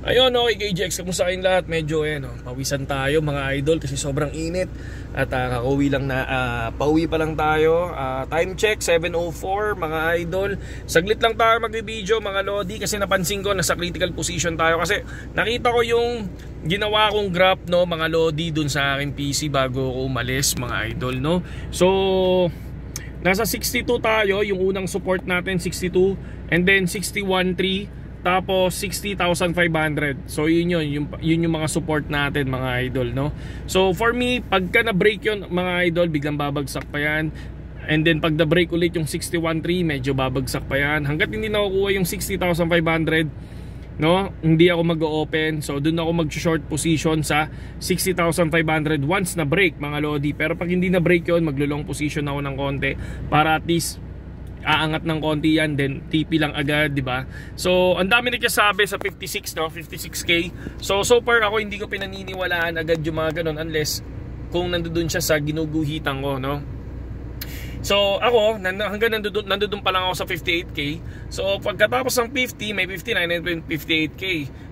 Ayun, okay KGX, kamusta kayong lahat? Medyo pawisan tayo mga idol kasi sobrang init. At kakauwi lang na, pauwi pa lang tayo. Time check, 7:04 mga idol. Saglit lang tayo mag-video mga lodi kasi napansin ko nasa critical position tayo. Kasi nakita ko yung ginawa kong graph, no, mga lodi dun sa aking PC bago ko umalis mga idol, no. So nasa 62 tayo, yung unang support natin 62, and then 61.3, tapos 60,500. So yun yung mga support natin mga idol, no. So for me, pagka na break yun mga idol, biglang babagsak pa yan. And then pag na break ulit yung 61.3, medyo babagsak pa yan. Hanggat hindi nakukuha yung 60,500, no, hindi ako mag-open. So doon ako mag-short position sa 60,500 once na break mga lodi. Pero pag hindi na break yun, maglo-long position ako ng konti para at least aangat ng konti yan, then TP lang agad, di ba? So ang dami nagsasabi sa 56, no, 56k. So far ako hindi ko pinaniniwalaan agad yung mga ganun unless kung nandoon siya sa ginuguhitan ko, no. So ako hanggang nandoon pa lang ako sa 58k. So pagkatapos ng 50, may 59 and 58k.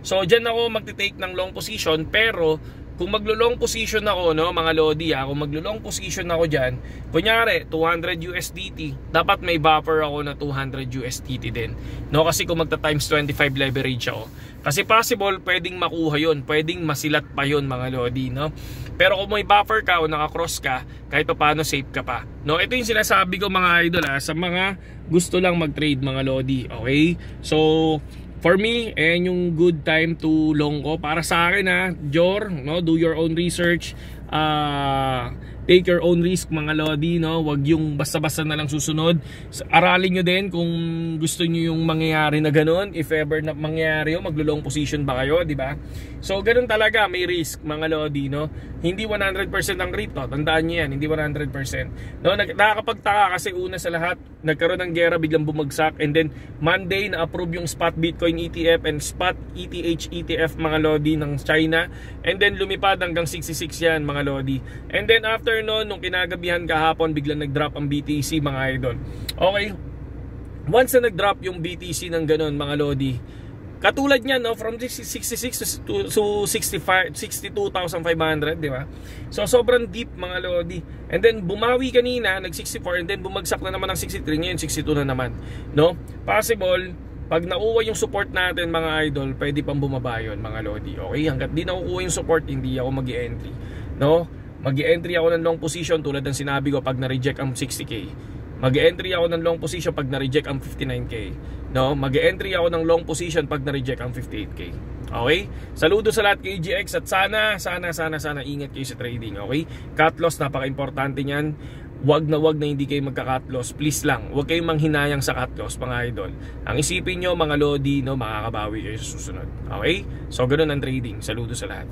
So diyan ako magte-take ng long position. Pero kung maglo-long position ako, no, mga lodi, kung maglo-long position ako diyan, kunyari 200 USDT, dapat may buffer ako na 200 USDT din, no, kasi kung magta times 25 leverage ako, kasi possible pwedeng makuha yon, pwedeng masilat pa yon mga lodi, no. Pero kung may buffer ka o naka-cross ka, kahit pa paano safe ka pa, no. Ito yung sinasabi ko mga idol, sa mga gusto lang mag-trade mga lodi, okay? So for me, yung good time to long ko. Para sa akin Jor, no, do your own research. Take your own risk mga lodi, no. Wag yung basta-basta na lang susunod. Aralin nyo din kung gusto nyo yung mangyayari na ganun. If ever na mangyayari yun, maglo-long position ba kayo, di ba? So ganun talaga, may risk mga lodi, no. Hindi 100% ang crypto, tandaan nyo yan, hindi 100%, no. Nakakapagtaka kasi una sa lahat, nagkaroon ng gera, biglang bumagsak, and then Monday na-approve yung spot Bitcoin ETF and spot ETH ETF mga lodi ng China, and then lumipad hanggang 66 yan mga lodi. And then after noon, nung kinagabihan kahapon, biglang nag-drop ang BTC mga idol. Okay, once na nag-drop yung BTC ng ganun mga lodi, katulad niyan, no, from 66 to 65, 62,500, di ba? So sobrang deep mga lodi. And then bumawi kanina, nag-64, and then bumagsak na naman ng 63, ngayon 62 na naman, no? Possible pag nauwa yung support natin mga idol, pwede pang bumaba yun mga lodi. Okay, hanggat di nakukuha yung support, hindi ako mag-i-entry, no? Mag-i-entry ako ng long position tulad ng sinabi ko pag na-reject ang 60k. Mag-i-entry ako ng long position pag na-reject ang 59k, no? Mag-i-entry ako ng long position pag na-reject ang 58k. Okay? Saludo sa lahat KGX, at sana ingat kayo sa trading, okay? Cut loss, napaka-importante niyan. Wag na hindi kayo magka-cut loss. Please lang, wag kayong manghinayang sa cut loss mga idol. Ang isipin nyo mga lodi, no, makakabawi kayo sa susunod. Okay? So ganun ang trading. Saludo sa lahat.